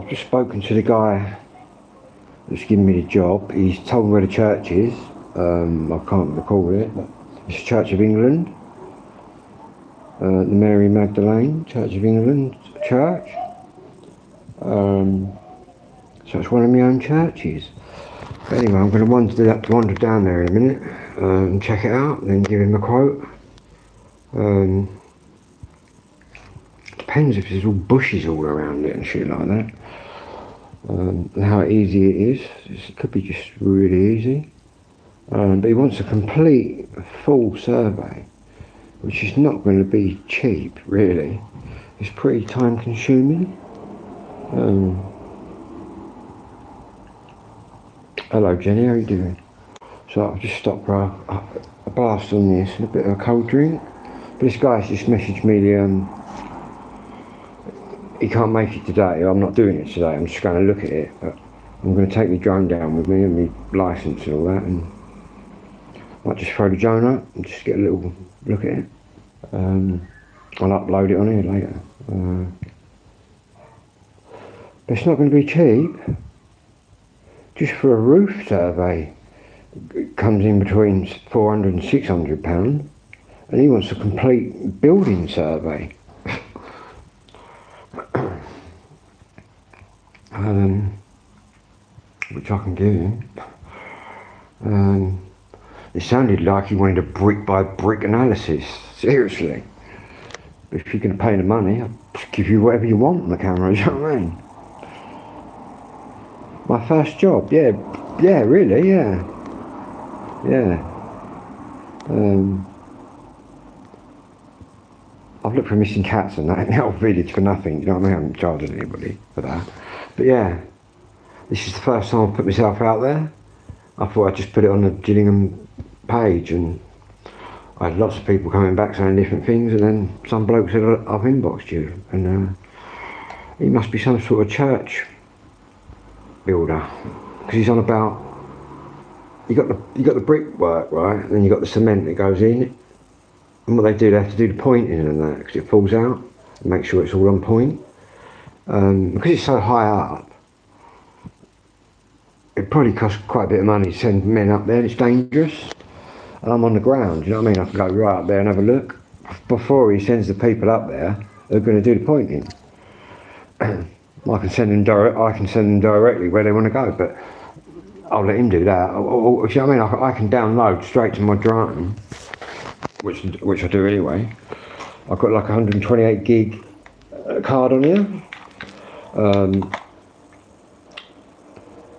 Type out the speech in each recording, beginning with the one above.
I've just spoken to the guy that's giving me the job. He's told me where the church is. I can't recall it, but it's Church of England. The Mary Magdalene Church of England church. So it's one of my own churches. But anyway, I'm going to wander down there in a minute and check it out, and then give him a quote. Depends if there's all bushes all around it and shit like that. And how easy it is. It could be just really easy. But he wants a complete, full survey, which is not going to be cheap, really. It's pretty time consuming. Hello Jenny, how you doing? So I've just stopped for a blast on this and a bit of a cold drink. But this guy's just messaged me he can't make it today. I'm not doing it today, I'm just going to look at it. But I'm going to take my drone down with me and my licence and all that, and I might just throw the drone up and just get a little look at it. I'll upload it on here later. But it's not going to be cheap. Just for a roof survey, it comes in between £400 and £600, and he wants a complete building survey. Which I can give him. It sounded like he wanted a brick by brick analysis. Seriously. If you're going to pay the money, I'll give you whatever you want on the camera, you know what I mean? My first job, yeah, really, yeah. I've looked for missing cats and that in the whole village for nothing, you know what I mean? I haven't charged anybody for that. But yeah, this is the first time I put myself out there. I thought I'd just put it on the Gillingham page, and I had lots of people coming back saying different things, and then some bloke said, I've inboxed you, and he must be some sort of church builder, because he's on about, you got the brickwork, right, and then you got the cement that goes in, and what they have to do the pointing and that, because it falls out, and make sure it's all on point. Because it's so high up, it probably costs quite a bit of money to send men up there, and it's dangerous, and I'm on the ground, you know what I mean? I can go right up there and have a look before he sends the people up there who are going to do the pointing. I can send them directly where they want to go, but I'll let him do that. Or, you know what I mean? I can download straight to my drone, which I do anyway. I've got like a 128 gig card on here. And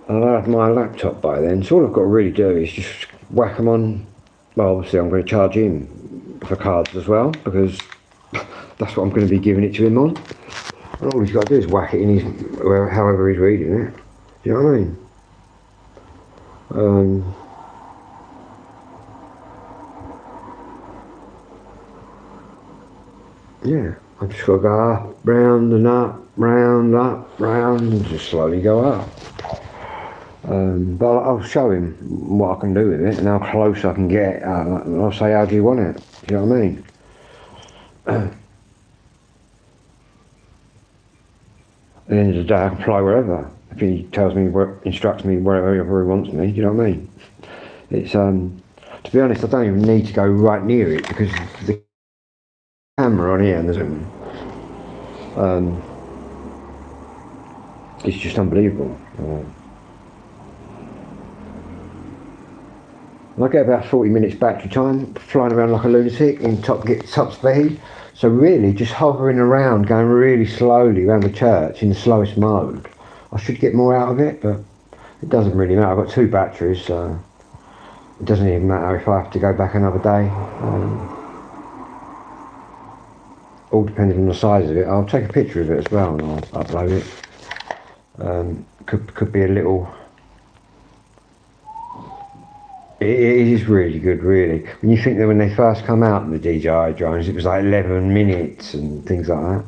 I'll have my laptop by then, so all I've got to really do is just whack them on. Well, obviously I'm going to charge him for cards as well, because that's what I'm going to be giving it to him on. And all he's got to do is whack it in however he's reading it. Do you know what I mean? Yeah, I've just got to go up, round and up, round, and just slowly go up. But I'll show him what I can do with it and how close I can get. And I'll say, how do you want it? Do you know what I mean? At the end of the day, I can fly wherever. If he tells me, instructs me wherever he wants me, do you know what I mean? It's, to be honest, I don't even need to go right near it, because the camera on here and the zoom, it's just unbelievable. And I get about 40 minutes battery time, flying around like a lunatic in top speed. So really, just hovering around, going really slowly around the church in the slowest mode. I should get more out of it, but it doesn't really matter. I've got 2 batteries, so it doesn't even matter if I have to go back another day. All depending on the size of it. I'll take a picture of it as well and I'll upload it. Could be a little. It is really good, really. When you think that when they first come out in the DJI drones, it was like 11 minutes and things like that.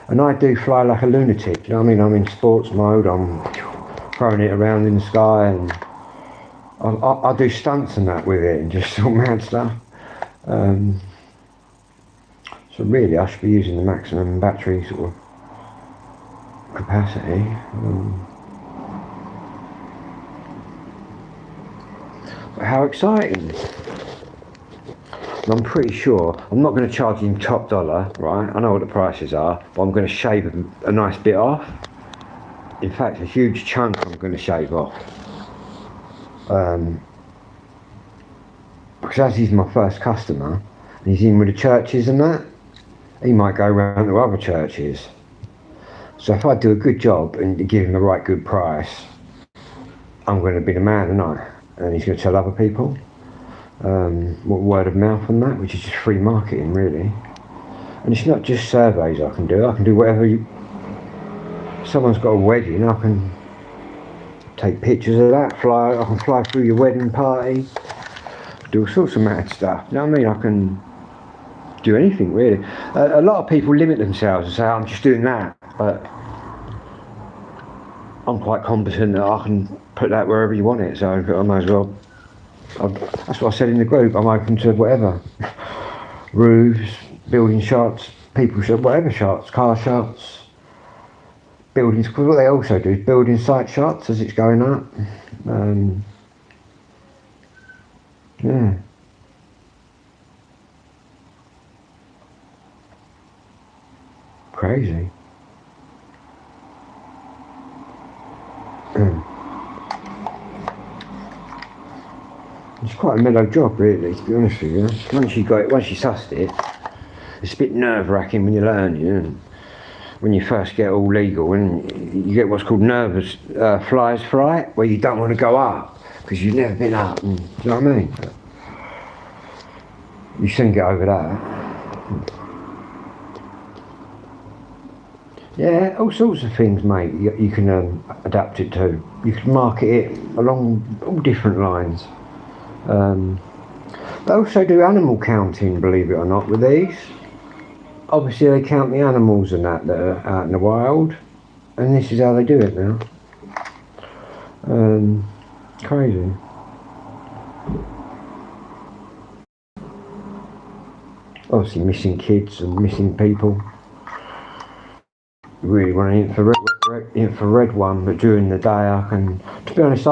And I do fly like a lunatic, you know what I mean? I'm in sports mode, I'm throwing it around in the sky, and I do stunts and that with it, and just all mad stuff. So really, I should be using the maximum battery sort of capacity. But how exciting! And I'm pretty sure I'm not going to charge him top dollar, right? I know what the prices are, but I'm going to shave a nice bit off. In fact, a huge chunk I'm going to shave off. Because as he's my first customer, and he's in with the churches and that, he might go around to other churches. So if I do a good job and give him the right good price, I'm going to be the man, aren't I? And he's going to tell other people. Word of mouth on that, which is just free marketing, really. And it's not just surveys I can do whatever someone's got a wedding, I can take pictures of that, I can fly through your wedding party, do all sorts of mad stuff, you know what I mean? I can do anything, really. A lot of people limit themselves and say, I'm just doing that, but I'm quite competent that I can put that wherever you want it, so I might as well. That's what I said in the group, I'm open to whatever. Roofs, building shots, people shots, whatever shots, car shots, buildings, because what they also do is building site shots as it's going up. Yeah. Crazy. It's quite a mellow job, really, to be honest with you. Once you sussed it, it's a bit nerve-wracking when you learn, you know, when you first get all legal, and you get what's called nervous flyer's fright, where you don't want to go up because you've never been up, and, you know what I mean? You soon get over that. Yeah, all sorts of things, mate. You can adapt it to. You can market it along all different lines. They also do animal counting, believe it or not, with these. Obviously they count the animals and that are out in the wild, and this is how they do it now. Crazy. Obviously missing kids and missing people. Really want an infrared one, but during the day I can, to be honest,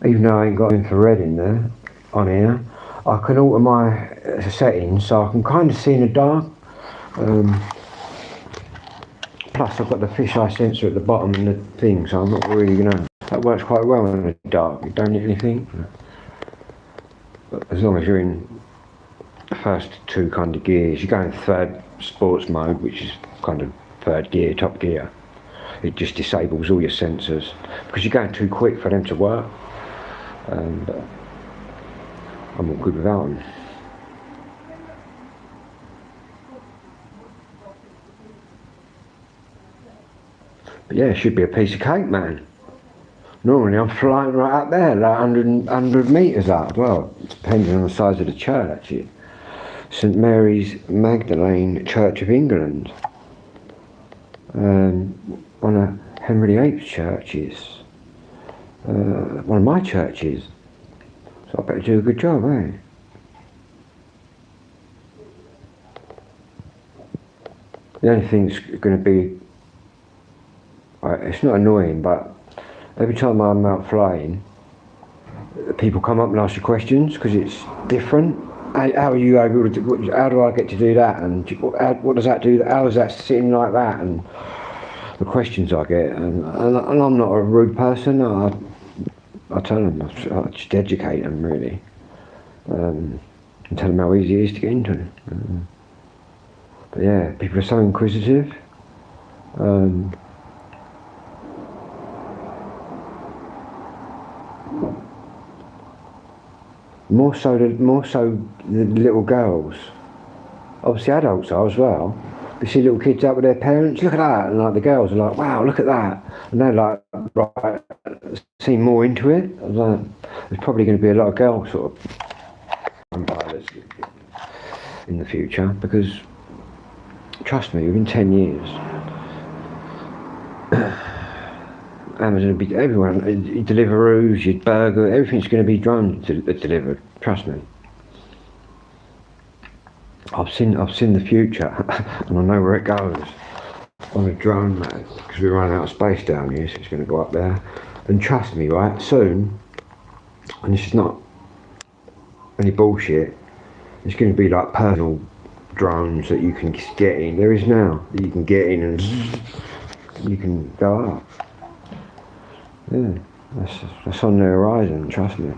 even though I ain't got infrared in there, on here, I can alter my settings so I can kind of see in the dark. Plus I've got the fisheye sensor at the bottom and the thing, so I'm not really that works quite well in the dark. You don't need anything. But as long as you're in the first two kind of gears, you go in third sports mode, which is kind of third gear, top gear. It just disables all your sensors because you're going too quick for them to work. But I'm all good without them. But yeah, it should be a piece of cake, man. Normally I'm flying right up there, like 100 metres up. Well, depending on the size of the church. St Mary's Magdalene Church of England. One of Henry VIII's churches. One of my churches. So I better do a good job, eh? The only thing that's going to be, it's not annoying, but every time I'm out flying, people come up and ask you questions because it's different. How are you able to, how do I get to do that, and what does that do, how is that sitting like that, and the questions I get, and I'm not a rude person. I tell them, I just educate them, really, and tell them how easy it is to get into it. But yeah, people are so inquisitive. More so the little girls. Obviously adults are as well. You see little kids out with their parents, look at that, and like the girls are like, wow, look at that, and they're like, right, seem more into it. I was like, there's probably going to be a lot of girls sort of pilots in the future, because trust me, within 10 years, Amazon will be everyone. Your Deliveroo, your burger, everything's going to be drone delivered. Trust me. I've seen the future, and I know where it goes. on a drone, mate, because we're running out of space down here, so it's going to go up there. And trust me, right, soon, and this is not any bullshit, it's going to be like personal drones that you can get in. There is now that you can get in and you can go up. Yeah, that's on the horizon, trust me.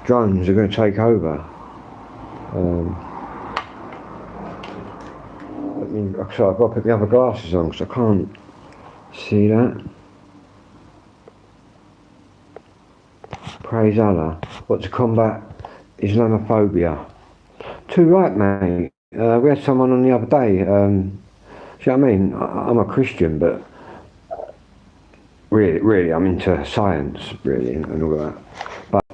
Drones are going to take over. So I've got to put my other glasses on because I can't see that. Praise Allah. What to combat Islamophobia. Too right, mate. We had someone on the other day. See what I mean? I'm a Christian, but really, I'm into science, really, and all that. But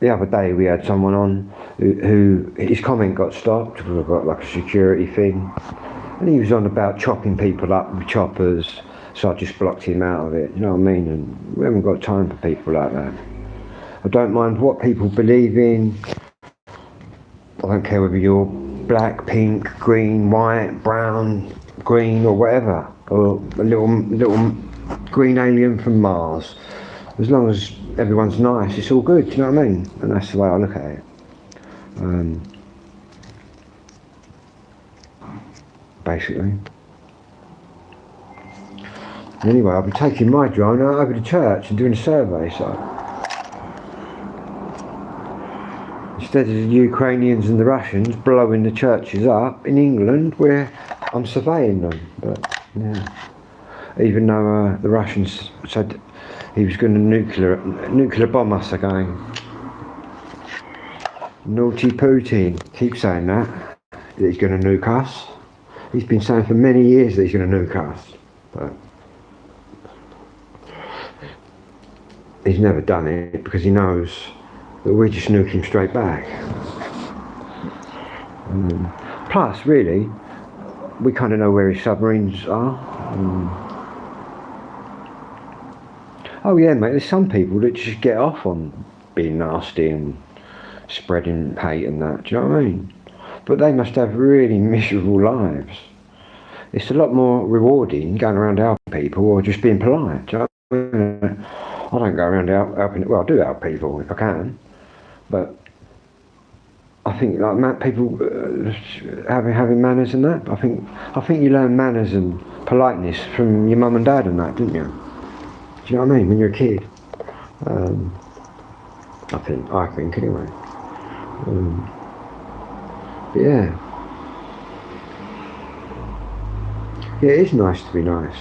the other day we had someone on who his comment got stopped because we've got like a security thing, and he was on about chopping people up with choppers, so I just blocked him out of it, you know what I mean? And we haven't got time for people like that. I don't mind what people believe in. I don't care whether you're black, pink, green, white, brown, green, or whatever, or a little green alien from Mars. As long as everyone's nice, it's all good, do you know what I mean? And that's the way I look at it. Basically. Anyway, I'll be taking my drone out over to church and doing a survey, so. Instead of the Ukrainians and the Russians blowing the churches up in England, where I'm surveying them. But yeah, even though the Russians said he was going to nuclear bomb us again. Naughty Putin, keeps saying that he's going to nuke us. He's been saying for many years that he's going to nuke us, but he's never done it because he knows that we just nuke him straight back. Plus, really, we kind of know where his submarines are. Oh yeah, mate, there's some people that just get off on being nasty and spreading hate and that, do you know what I mean? But they must have really miserable lives. It's a lot more rewarding going around helping people or just being polite, do you know what I mean? I don't go around helping, well, I do help people if I can, but I think like people having manners and that. I think you learn manners and politeness from your mum and dad and that, didn't you? Do you know what I mean? When you're a kid, I think anyway. But yeah, it is nice to be nice.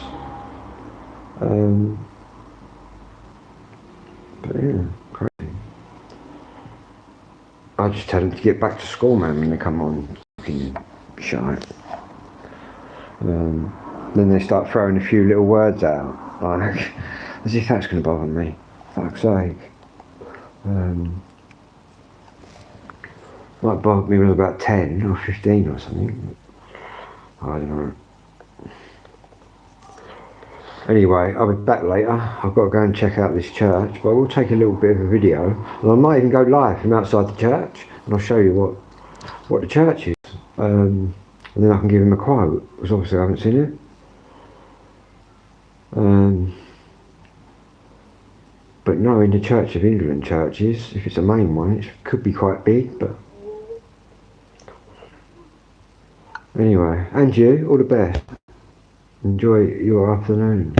But yeah, crazy. I just tell them to get back to school, man, when they come on fucking shite. Then they start throwing a few little words out, like, as if that's going to bother me. Fuck's sake. Might bother me when I was about 10 or 15 or something. I don't know. Anyway, I'll be back later. I've got to go and check out this church, but I will take a little bit of a video, and I might even go live from outside the church, and I'll show you what the church is, and then I can give him a quote, because obviously I haven't seen it. But knowing the Church of England churches, if it's a main one, it could be quite big, but anyway, and you, all the best. Enjoy your afternoon.